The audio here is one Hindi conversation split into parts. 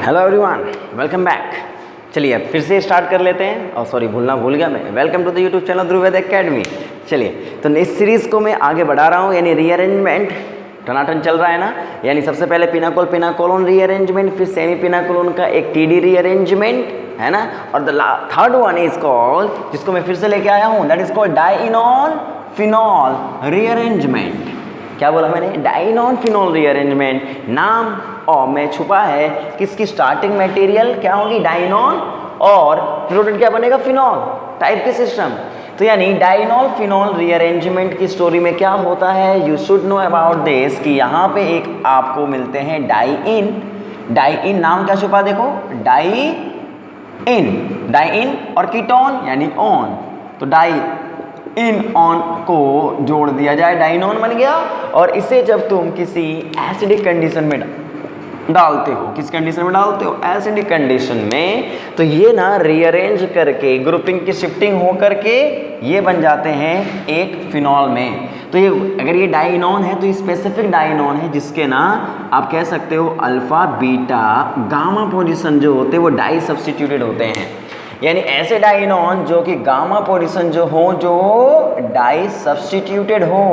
Hello everyone, welcome back. चलिए अब फिर से स्टार्ट कर लेते हैं। और सॉरी, भूलना भूल गया मैं। Welcome to the YouTube channel Dhruv Ved academy. चलिए, तो इस सीरीज़ को मैं आगे बढ़ा रहा हूँ, यानी रीअरेंजमेंट टनाटन चल रहा है ना। यानी सबसे पहले पिनाकोलोन रीअरेंजमेंट, फिर सेमी पिनाकोलोन का एक टीडी रीअरेंजमेंट है ना। और the third one is called, जिसको मैं फिर से लेके आया हूँ, that is called dienone phenol rearrangement. क्या बोला मैंने? Dienone phenol rearrangement. नाम और में छुपा है किसकी स्टार्टिंग मटेरियल क्या होगी? डाइनोन, और प्रोडक्ट क्या बनेगा? फिनोल टाइप के सिस्टम। तो यानी डाइनोल फिनोल रीअरेंजमेंट की स्टोरी में क्या होता है, you should know about this, कि यहाँ पे एक आपको मिलते हैं डाइइन। डाइइन नाम क्या छुपा? देखो, डाइइन और कीटोन यानी ऑन, तो डाई इन ऑन को जोड़ दिया जाए, डाइनोन बन गया। और इसे जब तुम किसी एसिडिक कंडीशन में डालते हो, किस कंडीशन में डालते हो? एसिडिक कंडीशन में, तो ये ना रीअरेंज करके ग्रुपिंग की शिफ्टिंग हो करके ये बन जाते हैं एक फिनॉल में। तो ये अगर ये डाइनोन है तो ये स्पेसिफिक डाइनोन है, जिसके ना आप कह सकते हो अल्फा बीटा गामा पोजीशन जो होते हैं वो डाई सब्स्टिट्यूटेड होते हैं। यानी ऐसे डाइनोन जो कि गामा पोजीशन जो हो, जो डाई सब्स्टिट्यूटेड हो।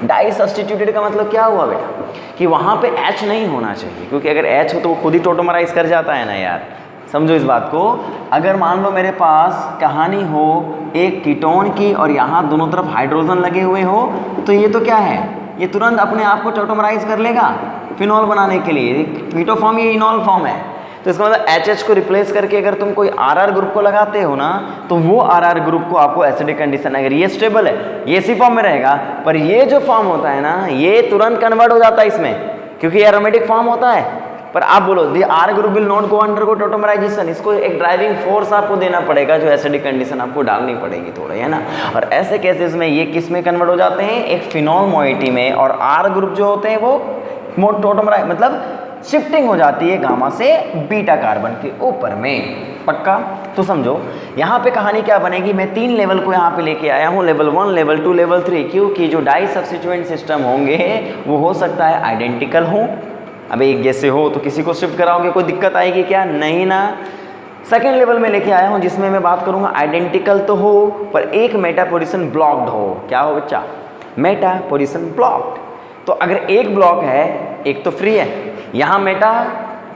डाई सब्स्टिट्यूटेड का मतलब क्या हुआ बेटा? कि वहाँ पे H नहीं होना चाहिए, क्योंकि अगर H हो तो वो खुद ही टोटोमराइज कर जाता है ना यार। समझो इस बात को। अगर मान लो मेरे पास कहानी हो एक कीटोन की और यहाँ दोनों तरफ हाइड्रोजन लगे हुए हो, तो ये तो क्या है, ये तुरंत अपने आप को टोटोमराइज कर लेगा फिनॉल बनाने के लिए। कीटो फॉर्म ये इनॉल फॉर्म है, तो इसका मतलब HH को रिप्लेस करके अगर तुम कोई RR ग्रुप को लगाते हो ना, तो वो RR ग्रुप को आपको एसिडिक कंडीशन, अगर ये स्टेबल है ये इसी फॉर्म में रहेगा, पर ये जो फॉर्म होता है ना ये तुरंत कन्वर्ट हो जाता है इसमें, क्योंकि ये एरोमेटिक फॉर्म होता है। पर आप बोलो दी R group will not go undergo tautomerisation, इसको एक ड्राइविंग फोर्स आपको देना पड़ेगा, जो एसिडिक कंडीशन आपको डालनी पड़ेगी थोड़ा, है ना। और ऐसे केसेस में ये किस में कन्वर्ट हो जाते हैं? एक फिनॉल मोइटी में। और R ग्रुप जो होते हैं वो टोटोमराइज मतलब शिफ्टिंग हो जाती है गामा से बीटा कार्बन के ऊपर में। पक्का? तो समझो यहाँ पे कहानी क्या बनेगी। मैं 3 लेवल को यहाँ पे लेके आया हूँ, लेवल 1, लेवल 2, लेवल 3, क्योंकि जो डाई सब्स्टिट्यूएंट सिस्टम होंगे वो हो सकता है आइडेंटिकल हो। अब एक जैसे हो तो किसी को शिफ्ट कराओगे, कोई दिक्कत आएगी क्या? नहीं ना। सेकेंड लेवल में लेके आया हूँ जिसमें मैं बात करूँगा आइडेंटिकल तो हो पर एक मेटा पोजीशन ब्लॉक्ड हो। क्या हो बच्चा? Meta position blocked. तो अगर एक ब्लॉक है एक तो फ्री है, यहाँ मेटा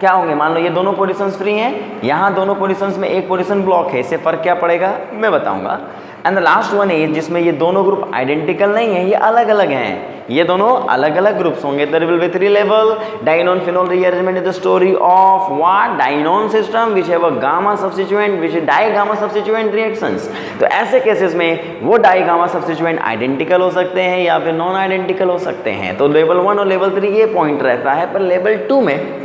क्या होंगे? मान लो ये दोनों पोजीशंस फ्री हैं, यहाँ दोनों पोजीशंस में एक पोजीशन ब्लॉक है, इससे फर्क क्या पड़ेगा मैं बताऊंगा। And the last one is जिसमें ये दोनों ग्रुप आइडेंटिकल नहीं है, ये अलग अलग हैं, ये दोनों अलग अलग ग्रुप्स होंगे। There will be 3 level. Dienone phenol rearrangement is the story of what? Dienone system which have a gamma substituent which is di gamma substituent reactions. तो ऐसे केसेस में वो डाई गामा सब्स्टिट्यूएंट आइडेंटिकल हो सकते हैं या फिर नॉन आइडेंटिकल हो सकते हैं। तो लेवल 1 और लेवल 3 ये पॉइंट रहता है। पर लेवल 2 में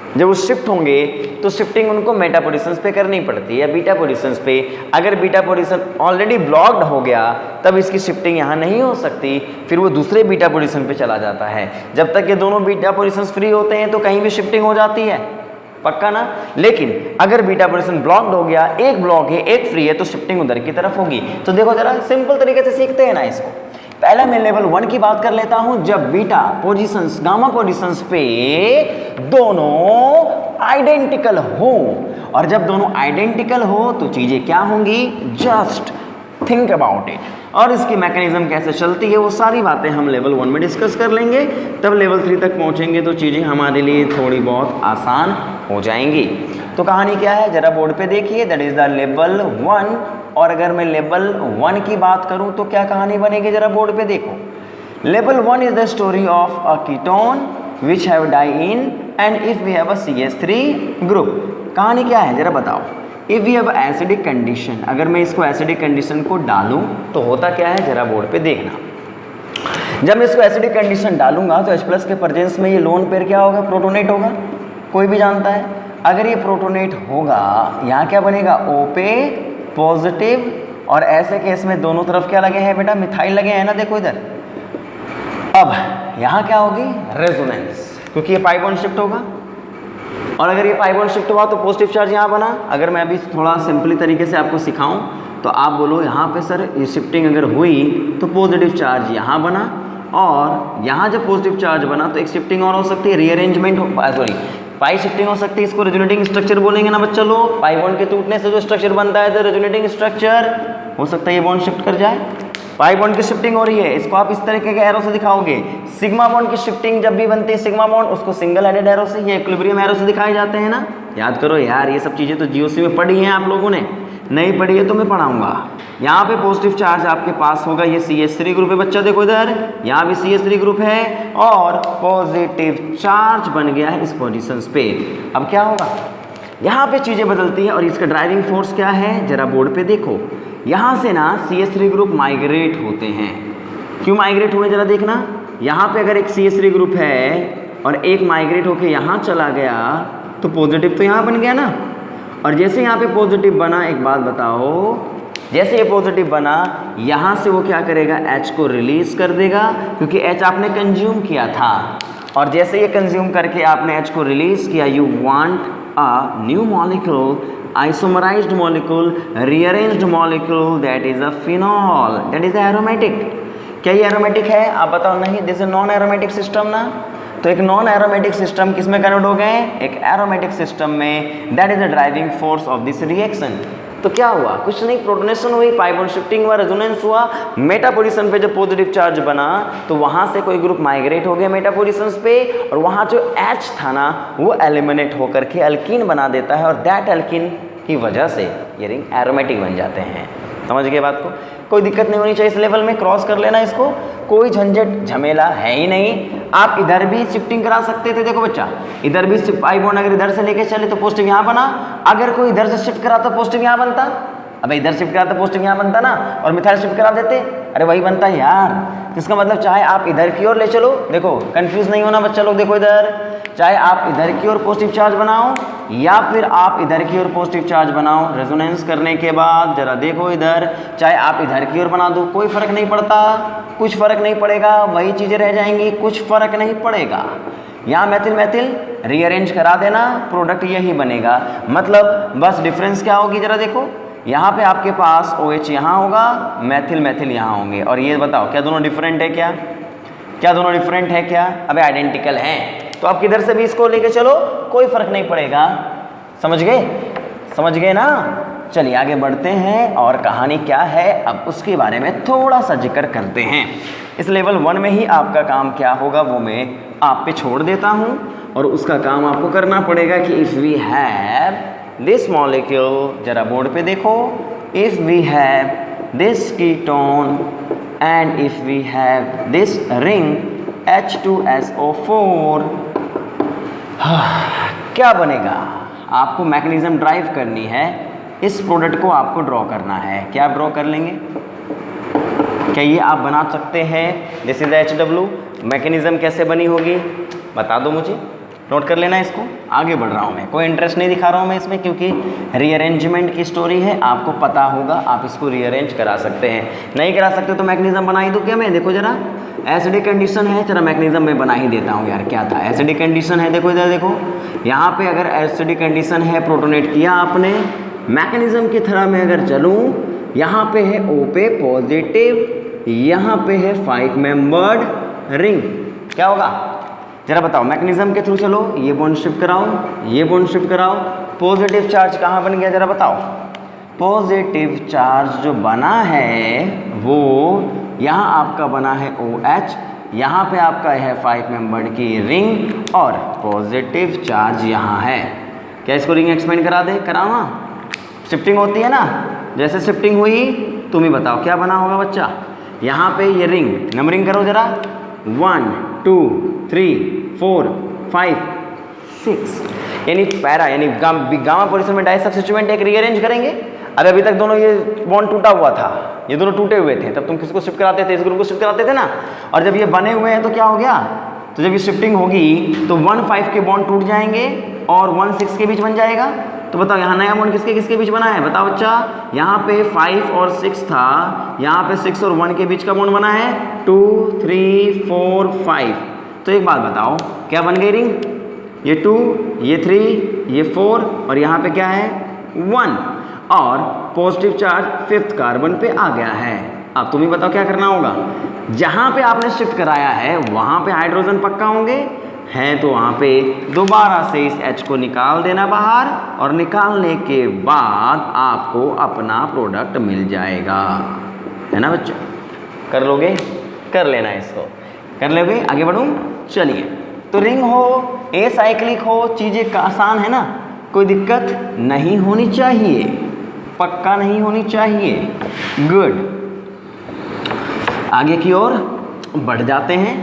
जब वो शिफ्ट होंगे तो शिफ्टिंग उनको मेटा पोजीशंस पे करनी पड़ती है या बीटा पोजीशंस पे। अगर बीटा पोजीशन ऑलरेडी ब्लॉक्ड हो गया तब इसकी शिफ्टिंग यहाँ नहीं हो सकती, फिर वो दूसरे बीटा पोजीशन पे चला जाता है। जब तक ये दोनों बीटा पोजीशंस फ्री होते हैं तो कहीं भी शिफ्टिंग हो जाती है। पक्का ना? लेकिन अगर बीटा पोजीशन ब्लॉक्ड हो गया, एक ब्लॉक है एक फ्री है, तो शिफ्टिंग उधर की तरफ होगी। तो देखो जरा सिंपल तरीके से सीखते हैं ना इसको। पहले मैं लेवल 1 की बात कर लेता हूं, जब बीटा पोजीशंस गामा पोजीशंस पे दोनों आइडेंटिकल हो। और जब दोनों आइडेंटिकल हो तो चीजें क्या होंगी? Just think about it. और इसकी मैकेनिज्म कैसे चलती है वो सारी बातें हम लेवल 1 में डिस्कस कर लेंगे। तब लेवल 3 तक पहुंचेंगे तो चीज़ें हमारे लिए थोड़ी बहुत आसान हो जाएंगी। तो कहानी क्या है जरा बोर्ड पे देखिए, दैट इज द लेवल 1। और अगर मैं लेवल 1 की बात करूं तो क्या कहानी बनेगी जरा बोर्ड पे देखो। Level 1 is the story of a ketone which have diene and if we have a CH3 group. कहानी क्या है जरा बताओ। If we have acidic condition, अगर मैं इसको एसिडिक कंडीशन को डालूं तो होता क्या है जरा बोर्ड पे देखना। जब मैं इसको एसिडिक कंडीशन डालूंगा तो H+ के प्रेजेंस में ये लोन पेयर क्या होगा? प्रोटोनेट होगा। कोई भी जानता है अगर ये प्रोटोनेट होगा यहाँ क्या बनेगा? O पे पॉजिटिव। और ऐसे केस में दोनों तरफ क्या लगे हैं बेटा? मिथाइल लगे हैं ना, देखो इधर। अब यहाँ क्या होगी? रेजोनेंस, क्योंकि ये पाई बॉन्ड शिफ्ट होगा। और अगर ये पाई बॉन्ड शिफ्ट हुआ तो पॉजिटिव चार्ज यहाँ बना। अगर मैं अभी थोड़ा सिंपली तरीके से आपको सिखाऊं तो आप बोलो यहाँ पे सर ये शिफ्टिंग अगर हुई तो पॉजिटिव चार्ज यहाँ बना, और यहाँ जब पॉजिटिव चार्ज बना तो एक शिफ्टिंग और हो सकती है, रीअरेंजमेंट, सॉरी पाई शिफ्टिंग हो सकती है, इसको रेजोनेटिंग स्ट्रक्चर बोलेंगे ना बच्चा लोग। पाई बॉन्ड के टूटने से जो स्ट्रक्चर बनता है तो रेजोनेटिंग स्ट्रक्चर हो सकता है ये बॉन्ड शिफ्ट कर जाए। पाई बॉन्ड की शिफ्टिंग हो रही है, इसको आप इस तरीके के एरो से दिखाओगे। सिग्मा बॉन्ड की शिफ्टिंग जब भी बनती है सिग्मा बॉन्ड, उसको सिंगल हेडेड एरो से या इक्विलिब्रियम एरो से दिखाए जाते हैं ना। याद करो यार, ये सब चीज़ें तो जीओसी में पढ़ी हैं आप लोगों ने, नहीं पढ़ी है तो मैं पढ़ाऊंगा। यहाँ पे पॉजिटिव चार्ज आपके पास होगा, ये CH3 ग्रुप है बच्चा, देखो इधर यहाँ भी CH3 ग्रुप है और पॉजिटिव चार्ज बन गया है इस पोजीशन पे। अब क्या होगा, यहाँ पे चीज़ें बदलती हैं और इसका ड्राइविंग फोर्स क्या है, जरा बोर्ड पे देखो। यहाँ से ना CH3 ग्रुप माइग्रेट होते हैं। क्यों माइग्रेट हुए जरा देखना, यहाँ पे अगर एक CH3 ग्रुप है और एक माइग्रेट होके यहाँ चला गया तो पॉजिटिव तो यहाँ बन गया ना। और जैसे यहाँ पे पॉजिटिव बना, एक बात बताओ, जैसे ये पॉजिटिव बना यहाँ से वो क्या करेगा, H को रिलीज कर देगा क्योंकि H आपने कंज्यूम किया था। और जैसे ये कंज्यूम करके आपने H को रिलीज किया, you want a new molecule, isomerized molecule, rearranged molecule, that is a phenol, that is aromatic. क्या ये एरोमेटिक है, आप बताओ। नहीं, this is non aromatic system ना। तो एक नॉन एरोमेटिक सिस्टम किस में कन्वर्ट हो गए, एक एरोमेटिक सिस्टम में। That is the driving force of this reaction. तो क्या हुआ, कुछ नहीं, प्रोटोनेशन हुई, पाई बॉन्ड शिफ्टिंग हुआ, रेजोनेंस हुआ। मेटा पोजीशन पे जब पॉजिटिव चार्ज बना तो वहां से कोई ग्रुप माइग्रेट हो गया मेटा पोजीशंस पे और वहां जो H था ना वो एलिमिनेट होकर के अल्कीन बना देता है और दैट अल्कीन की वजह से ये रिंग एरोमेटिक बन जाते हैं। समझ गए बात को, कोई दिक्कत नहीं होनी चाहिए इस लेवल में, क्रॉस कर लेना इसको, कोई झंझट झमेला है ही नहीं। आप इधर भी शिफ्टिंग करा सकते थे, देखो बच्चा, इधर भी पाई बॉन्ड अगर इधर से लेके चले तो पॉजिटिव यहाँ बना, अगर कोई इधर से शिफ्ट करा तो पॉजिटिव यहाँ बनता। अब इधर शिफ्ट करा तो पॉजिटिव यहाँ बनता ना, और मिथाइल शिफ्ट करा देते, अरे वही बनता है यार। इसका मतलब चाहे आप इधर की ओर ले चलो, देखो कंफ्यूज नहीं होना बच्चा लोग, देखो इधर, चाहे आप इधर की ओर पॉजिटिव चार्ज बनाओ या फिर आप इधर की ओर पॉजिटिव चार्ज बनाओ, रेजोनेंस करने के बाद जरा देखो इधर, चाहे आप इधर की ओर बना दो, कोई फर्क नहीं पड़ता, कुछ फर्क नहीं पड़ेगा, वही चीज़ें रह जाएंगी, कुछ फर्क नहीं पड़ेगा। यहाँ मैथिल मैथिल रीअरेंज करा देना, प्रोडक्ट यही बनेगा। मतलब बस डिफरेंस क्या होगी जरा देखो, यहाँ पे आपके पास OH यहाँ होगा, मैथिल मैथिल यहाँ होंगे। और ये बताओ क्या दोनों डिफरेंट है क्या, क्या दोनों डिफरेंट है क्या, अबे आइडेंटिकल हैं। तो आप किधर से भी इसको लेके चलो कोई फर्क नहीं पड़ेगा। समझ गए, समझ गए ना। चलिए आगे बढ़ते हैं और कहानी क्या है अब उसके बारे में थोड़ा सा जिक्र करते हैं। इस लेवल 1 में ही आपका काम क्या होगा वो मैं आप पे छोड़ देता हूँ और उसका काम आपको करना पड़ेगा कि if we have this molecule, जरा बोर्ड पे देखो, if we have this ketone and if we have this ring H2SO4, क्या बनेगा। आपको मैकेनिज्म ड्राइव करनी है, इस प्रोडक्ट को आपको ड्रॉ करना है। क्या आप ड्रॉ कर लेंगे, क्या ये आप बना सकते हैं। दिस इज HW, मैकेनिज्म कैसे बनी होगी बता दो मुझे, नोट कर लेना इसको। आगे बढ़ रहा हूँ मैं, कोई इंटरेस्ट नहीं दिखा रहा हूँ मैं इसमें क्योंकि रीअरेंजमेंट की स्टोरी है, आपको पता होगा, आप इसको रीअरेंज करा सकते हैं। नहीं करा सकते तो मैकेनिज्म बना ही दो क्या मैं, देखो जरा एसिडिक कंडीशन है, जरा मैकेनिज्म में बना ही देता हूँ यार। क्या था, एसिडिक कंडीशन है, देखो इधर देखो, यहाँ पे अगर एसिडिक कंडीशन है, प्रोटोनेट किया आपने, मैकेनिज्म की तरह मैं अगर चलूँ, यहाँ पे है O पे पॉजिटिव, यहाँ पे है 5 मेंबर्ड रिंग, क्या होगा जरा बताओ। मैकेनिज्म के थ्रू चलो, ये बॉन्ड शिफ्ट कराओ, ये बॉन्ड शिफ्ट कराओ, पॉजिटिव चार्ज कहाँ बन गया जरा बताओ। पॉजिटिव चार्ज जो बना है वो यहाँ आपका बना है OH, यहाँ पे आपका है 5 मेंबर्ड की रिंग और पॉजिटिव चार्ज यहाँ है। क्या इसको रिंग एक्सपेंड करा दे, करावा, शिफ्टिंग होती है ना, जैसे शिफ्टिंग हुई तुम ही बताओ क्या बना होगा बच्चा। यहाँ पे ये रिंग नंबरिंग करो जरा, 1 2 3 4 5 6, यानी पैरा यानी गामा पोजीशन में डाई सब्स्टिट्यूएंट एक रीअरेंज करेंगे। अभी तक दोनों ये बॉन्ड टूटा हुआ था, ये दोनों टूटे हुए थे, तब तुम किसको शिफ्ट कराते थे, इस ग्रुप को शिफ्ट कराते थे ना। और जब ये बने हुए हैं तो क्या हो गया, तो जब ये शिफ्टिंग होगी तो 1-5 के बॉन्ड टूट जाएंगे और 1-6 के बीच बन जाएगा। तो बताओ यहाँ नया बॉन्ड किसके किसके बीच बना है, बताओ बच्चा। यहाँ पे 5 और 6 था, यहाँ पे 6 और 1 के बीच का बॉन्ड बना है 2 3 4 5। तो एक बात बताओ क्या बन गई रिंग, ये 2 ये 3 ये 4 और यहाँ पे क्या है 1 और पॉजिटिव चार्ज 5th कार्बन पे आ गया है। अब तुम ही बताओ क्या करना होगा। जहाँ पे आपने शिफ्ट कराया है वहाँ पे हाइड्रोजन पक्का होंगे, हैं तो वहाँ पे दोबारा से इस H को निकाल देना बाहर, और निकालने के बाद आपको अपना प्रोडक्ट मिल जाएगा, है ना बच्चों। कर लोगे? कर लेना इसको, कर लोगे? आगे बढ़ूँ? चलिए, तो रिंग हो, ए साइक्लिक हो, चीज़ें आसान है ना, कोई दिक्कत नहीं होनी चाहिए, पक्का नहीं होनी चाहिए। गुड, आगे की ओर बढ़ जाते हैं।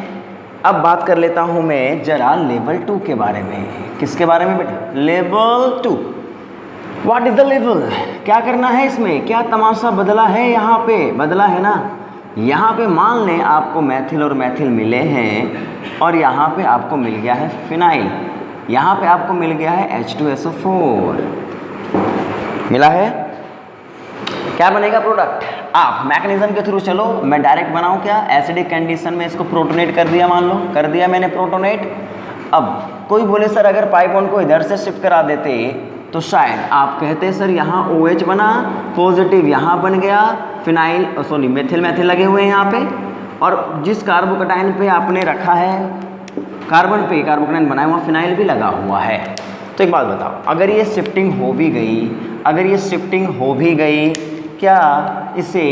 अब बात कर लेता हूं मैं जरा लेवल 2 के बारे में। किसके बारे में बेटा? Level 2। What is the level? क्या करना है इसमें? क्या तमाशा बदला है यहाँ पे? बदला है ना, यहाँ पे मान लें आपको मैथिल और मैथिल मिले हैं, और यहाँ पे आपको मिल गया है फिनाइल, यहाँ पे आपको मिल गया है H2SO4 मिला है। क्या बनेगा प्रोडक्ट? आप मैकेनिज्म के थ्रू चलो, मैं डायरेक्ट बनाऊं क्या? एसिडिक कंडीशन में इसको प्रोटोनेट कर दिया, मान लो कर दिया मैंने प्रोटोनेट। अब कोई बोले सर अगर पाई बॉन्ड को इधर से शिफ्ट करा देते तो शायद आप कहते सर यहाँ OH बना, पॉजिटिव यहाँ बन गया, फिनाइल सॉरी मेथिल मैथिल लगे हुए हैं यहाँ पे, और जिस कार्बोकटाइन पे आपने रखा है कार्बन पे कार्बोकटाइन बनाया वहाँ फिनाइल भी लगा हुआ है। तो एक बात बताओ, अगर ये शिफ्टिंग हो भी गई, अगर ये शिफ्टिंग हो भी गई, क्या इसे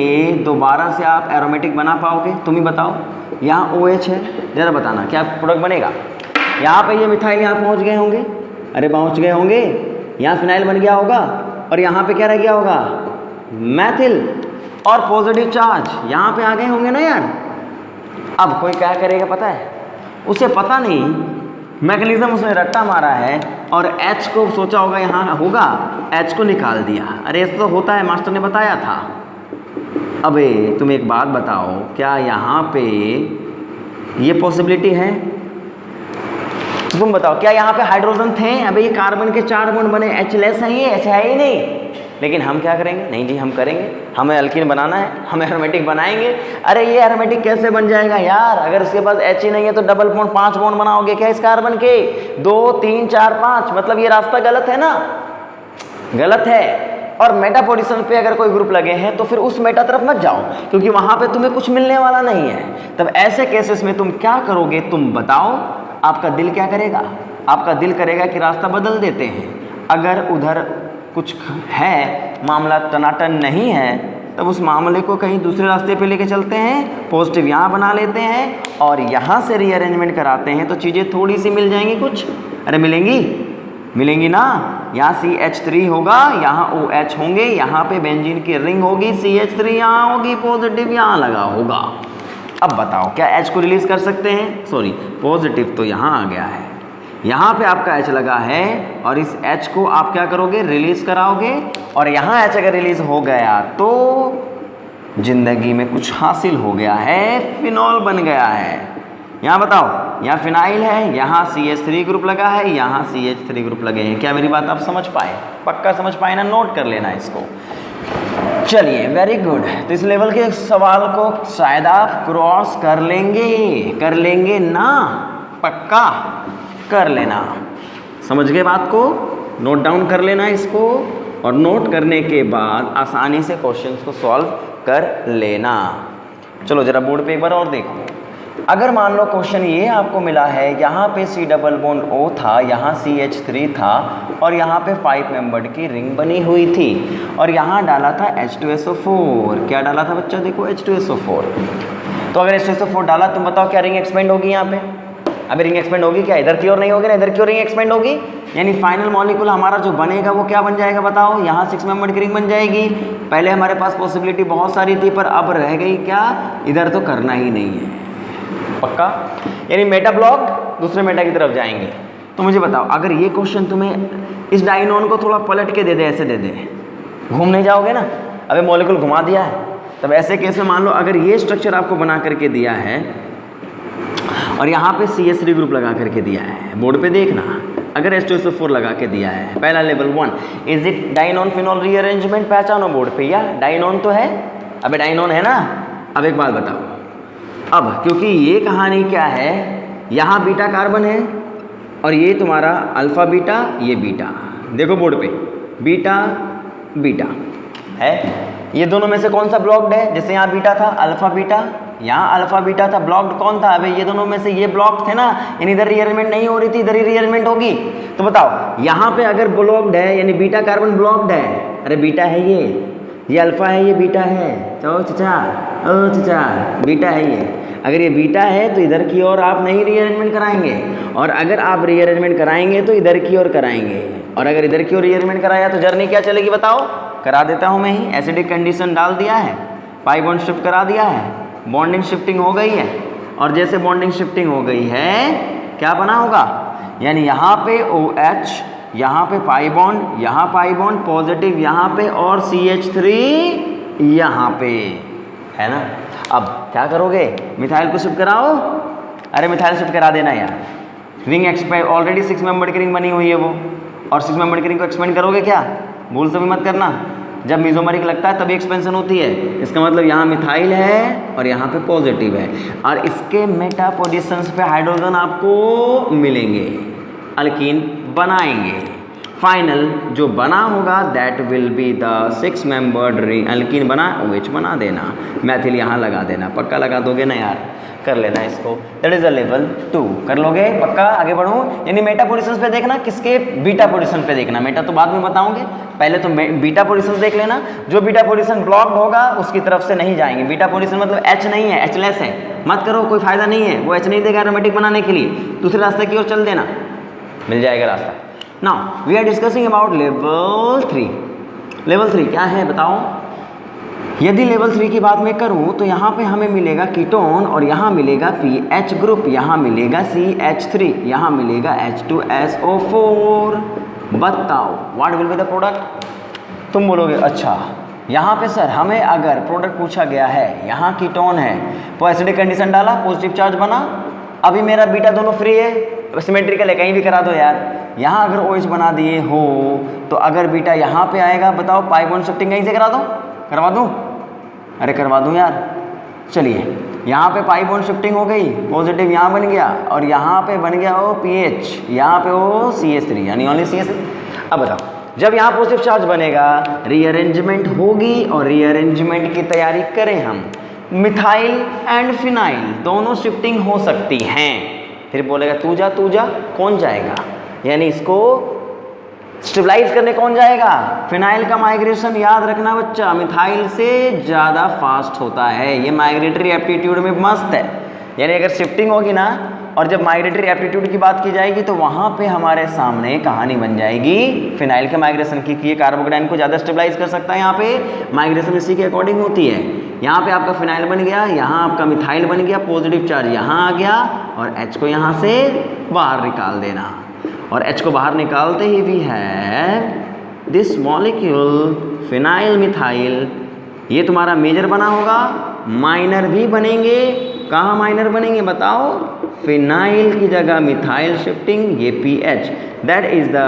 दोबारा से आप एरोमेटिक बना पाओगे? तुम ही बताओ। यहाँ OH है, ज़रा बताना क्या प्रोडक्ट बनेगा? यहाँ पे ये मिथाइल यहाँ पहुँच गए होंगे, अरे पहुँच गए होंगे, यहाँ फिनाइल बन गया होगा, और यहाँ पे क्या रह गया होगा? मैथिल, और पॉजिटिव चार्ज यहाँ पे आ गए होंगे ना यार। अब कोई क्या करेगा पता है? उसे पता नहीं, मैकेनिज्म उसने रट्टा मारा है और H को सोचा होगा यहाँ होगा, H को निकाल दिया। अरे ऐसा तो होता है, मास्टर ने बताया था। अबे तुम एक बात बताओ, क्या यहाँ पे ये पॉसिबिलिटी है? तुम बताओ, क्या यहाँ पे हाइड्रोजन थे? अबे ये कार्बन के 4 बॉन्ड बने, H लेस है, ये H है ही नहीं। लेकिन हम क्या करेंगे? नहीं जी हम करेंगे, हमें अल्कीन बनाना है, हम एरोमेटिक बनाएंगे। अरे ये एरोमेटिक कैसे बन जाएगा यार? अगर इसके पास H ही नहीं है तो डबल बॉन्ड 5 बॉन्ड बनाओगे क्या इस कार्बन के? 2 3 4 5, मतलब ये रास्ता गलत है ना, गलत है। और मेटा पोजीशन पे अगर कोई ग्रुप लगे हैं तो फिर उस मेटा तरफ मत जाओ, क्योंकि वहां पे तुम्हें कुछ मिलने वाला नहीं है। तब ऐसे केसेस में तुम क्या करोगे? तुम बताओ, आपका दिल क्या करेगा? आपका दिल करेगा कि रास्ता बदल देते हैं। अगर उधर कुछ है, मामला टनाटन नहीं है, तब उस मामले को कहीं दूसरे रास्ते पे लेके चलते हैं, पॉजिटिव यहाँ बना लेते हैं और यहाँ से रीअरेंजमेंट कराते हैं, तो चीज़ें थोड़ी सी मिल जाएंगी कुछ। अरे मिलेंगी, मिलेंगी ना। यहाँ CH3 होगा, यहाँ OH होंगे, यहाँ पे बेंजीन की रिंग होगी, CH3 यहाँ होगी, पॉजिटिव यहाँ लगा होगा। अब बताओ क्या H को रिलीज कर सकते हैं? सॉरी, पॉजिटिव तो यहाँ आ गया है, यहाँ पे आपका H लगा है, और इस H को आप क्या करोगे? रिलीज कराओगे, और यहाँ H अगर रिलीज हो गया तो जिंदगी में कुछ हासिल हो गया है, फिनॉल बन गया है। यहाँ बताओ, यहाँ फिनाइल है, यहाँ CH3 ग्रुप लगा है, यहाँ CH3 ग्रुप लगे हैं। क्या मेरी बात आप समझ पाए? पक्का समझ पाए ना? नोट कर लेना इसको। चलिए वेरी गुड। तो इस लेवल के सवाल को शायद आप क्रॉस कर लेंगे ना? पक्का कर लेना। समझ गए बात को? नोट डाउन कर लेना इसको, और नोट करने के बाद आसानी से क्वेश्चंस को सॉल्व कर लेना। चलो जरा बोर्ड पे एक बार और देखो। अगर मान लो क्वेश्चन ये आपको मिला है, यहाँ पे C डबल बॉन्ड O था, यहाँ CH3 था, और यहाँ पे 5 मेंबर्ड की रिंग बनी हुई थी, और यहाँ डाला था H2SO4। क्या डाला था बच्चा? देखो H2SO4। तो अगर H2SO4 डाला, तुम बताओ क्या रिंग एक्सपेंड होगी यहाँ पे? अभी रिंग एक्सपेंड होगी क्या? इधर की ओर नहीं होगी ना, इधर की ओर रिंग एक्सपेंड होगी। यानी फाइनल मॉलिक्यूल हमारा जो बनेगा वो क्या बन जाएगा बताओ? यहाँ 6 मेंबर्ड की रिंग बन जाएगी। पहले हमारे पास पॉसिबिलिटी बहुत सारी थी, पर अब रह गई क्या? इधर तो करना ही नहीं है। पक्का? यानी मेटा ब्लॉक दूसरे मेटा की तरफ जाएंगे। तो मुझे बताओ, अगर ये क्वेश्चन तुम्हें इस डाइनोन को थोड़ा पलट के दे दे, ऐसे दे दे, घूम नहीं जाओगे ना? अबे मॉलिक्यूल घुमा दिया है, तब ऐसे केस में मान लो अगर ये स्ट्रक्चर आपको बना करके दिया है और यहाँ पे CH3 ग्रुप लगा करके दिया है, बोर्ड पे देखना, अगर H2SO4 लगा के दिया है, पहला level 1, is it dienone phenol rearrangement? पहचानो बोर्ड पे, या डाइनोन तो है। अबे डाइनोन है ना। अब एक बात बताओ, अब क्योंकि ये कहानी क्या है, यहाँ बीटा कार्बन है और ये तुम्हारा अल्फा बीटा, ये बीटा, देखो बोर्ड पे बीटा बीटा है। ये दोनों में से कौन सा ब्लॉक्ड है? जैसे यहाँ बीटा था, अल्फा बीटा, यहाँ अल्फा बीटा था, ब्लॉक्ड कौन था? अबे ये दोनों में से ये ब्लॉक थे ना, यानी इधर रीअरेंजमेंट नहीं हो रही थी, इधर ही रीअरेंजमेंट होगी। तो बताओ यहाँ पे अगर ब्लॉक्ड है यानी बीटा कार्बन ब्लॉक्ड है, अरे बीटा है ये अल्फा है, ये बीटा है, ओ चचा बीटा है ये। अगर ये बीटा है तो इधर की ओर आप नहीं रीअरेंजमेंट कराएंगे, और अगर आप रीअरेंजमेंट कराएंगे तो इधर की ओर कराएंगे, और अगर इधर की ओर रीअरेंजमेंट कराया तो जर्नी क्या चलेगी बताओ? करा देता हूँ मैं ही, एसिडिक कंडीशन डाल दिया है, पाई बॉन्ड शिफ्ट करा दिया है, बॉन्डिंग शिफ्टिंग हो गई है, और जैसे बॉन्डिंग शिफ्टिंग हो गई है क्या बना होगा? यानी यहाँ पे OH, यहाँ पे पाई बॉन्ड, यहाँ पाई बॉन्ड पॉजिटिव यहाँ पे, और CH3 यहाँ पे, है ना। अब क्या करोगे? मिथाइल को शिफ्ट कराओ, अरे मिथाइल शिफ्ट करा देना यार। रिंग एक्सपेंड, ऑलरेडी 6 मेंबर की रिंग बनी हुई है वो, और 6 मेंबर की रिंग को एक्सपेंड करोगे क्या? भूल से भी मत करना, जब मेसोमेरिक लगता है तभी एक्सपेंशन होती है। इसका मतलब यहाँ मिथाइल है और यहाँ पे पॉजिटिव है, और इसके मेटा पोजिशंस पे हाइड्रोजन आपको मिलेंगे, अल्कीन बनाएंगे। फाइनल जो बना होगा that will be the 6 membered ring, alkyne बना OH बना देना, मैथिल यहाँ लगा देना, पक्का लगा दोगे ना यार? कर लेना इसको, दैट इज अ लेवल 2, कर लोगे पक्का? आगे बढ़ूँ, यानी मेटा पोजिशंस पे देखना, किसके? बीटा पोजिशन पे देखना, मेटा तो बाद में बताऊंगे, पहले तो बीटा पोजिशन देख लेना। जो बीटा पोजिशन ब्लॉक्ड होगा उसकी तरफ से नहीं जाएंगे। बीटा पोजिशन मतलब H नहीं है, H-लेस है, मत करो, कोई फायदा नहीं है, वो H नहीं देगा एरोमेटिक बनाने के लिए, दूसरे रास्ते की ओर चल देना, मिल जाएगा रास्ता। Now we are discussing about level 3। Level 3 क्या है बताओ? यदि लेवल 3 की बात मैं करूं तो यहाँ पे हमें मिलेगा कीटोन, और यहाँ मिलेगा PH ग्रुप, यहाँ मिलेगा CH3, यहाँ मिलेगा H2SO4। बताओ what will be the product? तुम बोलोगे अच्छा यहाँ पे सर हमें अगर प्रोडक्ट पूछा गया है, यहाँ कीटोन है तो एसिडिक कंडीशन डाला, पॉजिटिव चार्ज बना, अभी मेरा बीटा दोनों फ्री है, सिमेट्रिकल है, कहीं भी करा दो यार। यहाँ अगर OH बना दिए हो तो अगर बीटा यहाँ पे आएगा, बताओ पाई बॉन्ड शिफ्टिंग कहीं से करा दो? करवा दूँ? अरे करवा दूँ यार। चलिए यहाँ पे पाई बॉन्ड शिफ्टिंग हो गई, पॉजिटिव यहाँ बन गया, और यहाँ पे बन गया ओ PH, यहाँ पे ओ CH3 यानी ओनली CH3। अब बताओ जब यहाँ पॉजिटिव चार्ज बनेगा रीअरेंजमेंट होगी, और रीअरेंजमेंट की तैयारी करें हम, मिथाइल एंड फिनाइल दोनों शिफ्टिंग हो सकती हैं। फिर बोलेगा तू जा, कौन जाएगा? यानी इसको स्टेबलाइज करने कौन जाएगा? फिनाइल का माइग्रेशन याद रखना बच्चा, मिथाइल से ज़्यादा फास्ट होता है, ये माइग्रेटरी एप्टीट्यूड में मस्त है। यानी अगर शिफ्टिंग होगी ना, और जब माइग्रेटरी एप्टीट्यूड की बात की जाएगी तो वहाँ पे हमारे सामने कहानी बन जाएगी फिनाइल के माइग्रेशन की, कि ये कार्बोकेटाइन को ज़्यादा स्टेबलाइज कर सकता है। यहाँ पे माइग्रेशन इसी के अकॉर्डिंग होती है। यहाँ पे आपका फिनाइल बन गया, यहाँ आपका मिथाइल बन गया, पॉजिटिव चार्ज यहाँ आ गया, और H को यहाँ से बाहर निकाल देना, और H को बाहर निकालते ही भी है दिस मॉलिक्यूल फिनाइल मिथाइल, ये तुम्हारा मेजर बना होगा, माइनर भी बनेंगे। कहाँ माइनर बनेंगे बताओ? फिनाइल की जगह मिथाइल शिफ्टिंग, ये PH, that is the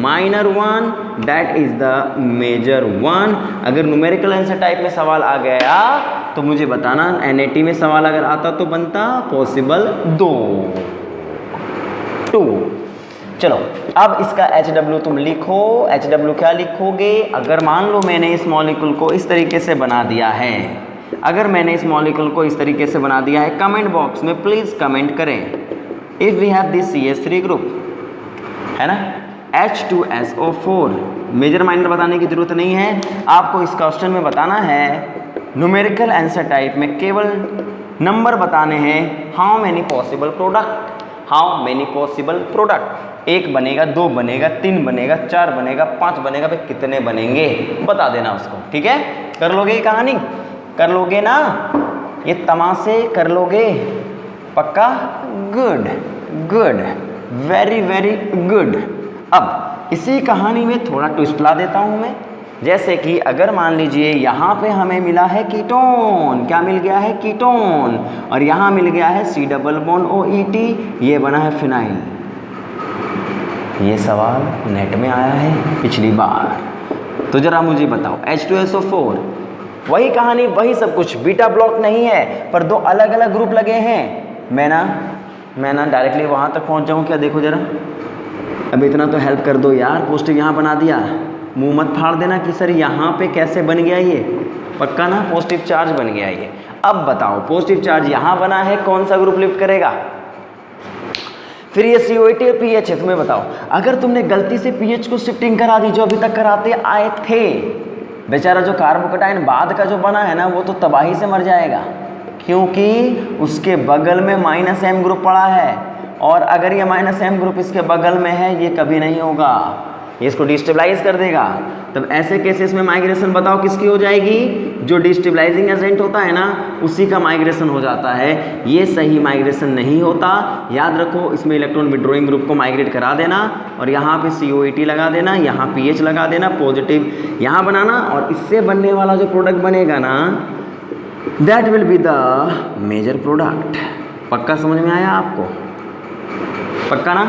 minor one, that is the major one. अगर न्यूमेरिकल आंसर टाइप में सवाल आ गया तो मुझे बताना, NAT में सवाल अगर आता तो बनता पॉसिबल 2। चलो अब इसका HW तुम लिखो। HW क्या लिखोगे? अगर मान लो मैंने इस मॉलिक्यूल को इस तरीके से बना दिया है, अगर मैंने इस मॉलिक्यूल को इस तरीके से बना दिया है, कमेंट बॉक्स में प्लीज़ कमेंट करें if we have this CH3 group, है ना, H2SO4। मेजर माइनर बताने की ज़रूरत नहीं है, आपको इस क्वेश्चन में बताना है न्यूमेरिकल आंसर टाइप में केवल नंबर बताने हैं, how many possible product, how many possible product, 1 बनेगा, 2 बनेगा, 3 बनेगा, 4 बनेगा, 5 बनेगा, भाई कितने बनेंगे बता देना उसको, ठीक है। कर लोगे ये कहानी? कर लोगे ना? ये तमाशे कर लोगे पक्का? Good good, very very good. अब इसी कहानी में थोड़ा ट्विस्ट ला देता हूँ मैं, जैसे कि अगर मान लीजिए यहाँ पे हमें मिला है कीटोन, क्या मिल गया है? कीटोन, और यहाँ मिल गया है C डबल बॉन्ड OET, ये बना है फिनाइल। ये सवाल नेट में आया है पिछली बार, तो जरा मुझे बताओ H2SO4, वही कहानी वही सब कुछ, बीटा ब्लॉक नहीं है पर 2 अलग अलग ग्रुप लगे हैं। मैं ना डायरेक्टली वहाँ तक पहुँच जाऊँ क्या? देखो जरा, अब इतना तो हेल्प कर दो यार, पॉजिटिव यहाँ बना दिया, मुंह मत फाड़ देना कि सर यहाँ पे कैसे बन गया ये, पक्का ना पॉजिटिव चार्ज बन गया ये। अब बताओ पॉजिटिव चार्ज यहाँ बना है, कौन सा ग्रुप लिफ्ट करेगा? फिर ये COAT और pH है, तुम्हें बताओ अगर तुमने गलती से pH को शिफ्टिंग करा दी जो अभी तक कराते आए थे, बेचारा जो कार्बोकेटाइन बाद का जो बना है ना वो तो तबाही से मर जाएगा, क्योंकि उसके बगल में -M ग्रुप पड़ा है, और अगर ये -M ग्रुप इसके बगल में है ये कभी नहीं होगा, ये इसको डिस्टेबलाइज कर देगा। तब ऐसे केसेस में माइग्रेशन बताओ किसकी हो जाएगी? जो डिस्टेबलाइजिंग एजेंट होता है ना उसी का माइग्रेशन हो जाता है। ये सही माइग्रेशन नहीं होता, याद रखो। इसमें इलेक्ट्रॉन विड्रॉइंग ग्रुप को माइग्रेट करा देना और यहाँ पे COAT लगा देना, यहाँ pH लगा देना, पॉजिटिव यहाँ बनाना, और इससे बनने वाला जो प्रोडक्ट बनेगा ना that will be the major product. पक्का समझ में आया आपको? पक्का ना?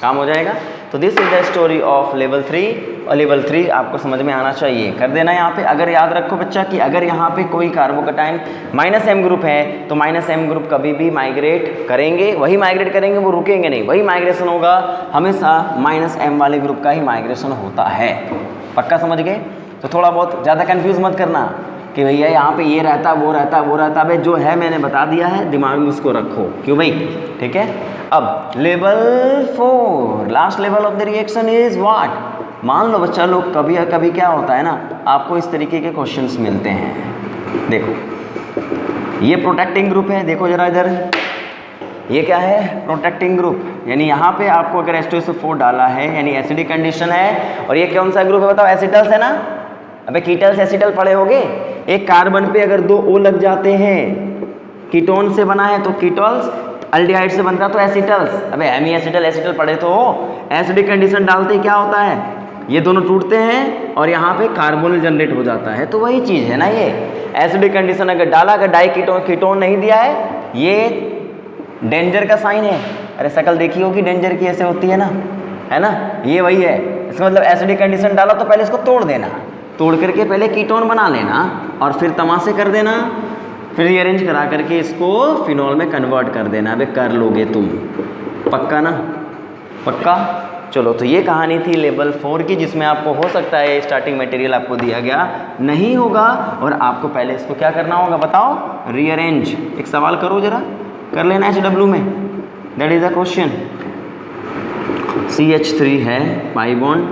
काम हो जाएगा। तो this is the story of level 3, और लेवल 3 आपको समझ में आना चाहिए। कर देना यहाँ पे। अगर याद रखो बच्चा कि अगर यहाँ पे कोई कार्बोकेटाइन -M ग्रुप है तो -M ग्रुप कभी भी माइग्रेट करेंगे, वही माइग्रेट करेंगे, वो रुकेंगे नहीं, वही माइग्रेशन होगा, हमेशा -M वाले ग्रुप का ही माइग्रेशन होता है। पक्का समझ गए? तो थोड़ा बहुत ज़्यादा कन्फ्यूज़ मत करना कि भैया यहाँ पे ये रहता वो रहता वो रहता। भाई जो है मैंने बता दिया है, दिमाग में उसको रखो। क्यों भाई? ठीक है। अब level 4 last level of the reaction is what? मान लो बच्चा लोग कभी कभी क्या होता है ना, आपको इस तरीके के क्वेश्चंस मिलते हैं। देखो ये प्रोटेक्टिंग ग्रुप है, देखो जरा इधर, ये क्या है? Protecting group. यानी यहाँ पे आपको अगर H2SO4 डाला है यानी एसिडिक कंडीशन है, और ये कौन सा ग्रुप है बताओ? एसिटल्स है ना। अबे कीटल्स एसिटल पढ़े होगे। एक कार्बन पे अगर 2 O लग जाते हैं, कीटोन से बना है तो कीटोल्स, अल्डिहाइड से बनता तो एसिटल्स। अबे हेमी एसिटल एसिटल पढ़े तो हो। एसिडिक कंडीशन डालते ही क्या होता है? ये दोनों टूटते हैं और यहाँ पे कार्बोनिल जनरेट हो जाता है। तो वही चीज़ है ना ये एसिडिक कंडीशन अगर डाला, अगर डाई कीटोन नहीं दिया है, ये डेंजर का साइन है। अरे शक्ल देखी होगी डेंजर की, ऐसे होती है ना, ये वही है। इसका मतलब एसिडिक कंडीशन डाला तो पहले इसको तोड़ देना, तोड़ करके पहले कीटोन बना लेना और फिर तमाशे कर देना, फिर रीअरेंज करा करके इसको फिनॉल में कन्वर्ट कर देना। अबे कर लोगे तुम। पक्का ना? पक्का। चलो तो ये कहानी थी लेवल 4 की, जिसमें आपको हो सकता है स्टार्टिंग मटेरियल आपको दिया गया नहीं होगा और आपको पहले इसको क्या करना होगा बताओ? रीअरेंज। एक सवाल करो जरा, कर लेना HW में। That is the question. CH3 है pi bond,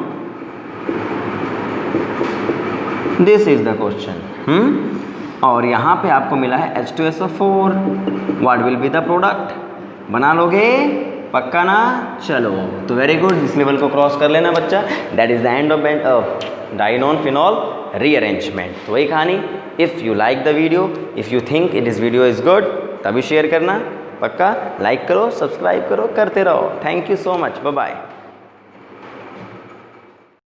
this is the question. और यहाँ पे आपको मिला है H2SO4, what will be the product? बना लोगे? पक्का ना? चलो तो वेरी गुड, इस लेवल को क्रॉस कर लेना बच्चा। That is the end of dienone phenol rearrangement. तो वही कहानी। If you like the video, if you think it is video is good, तभी शेयर करना। पक्का लाइक करो, सब्सक्राइब करो, करते रहो। Thank you so much, bye bye.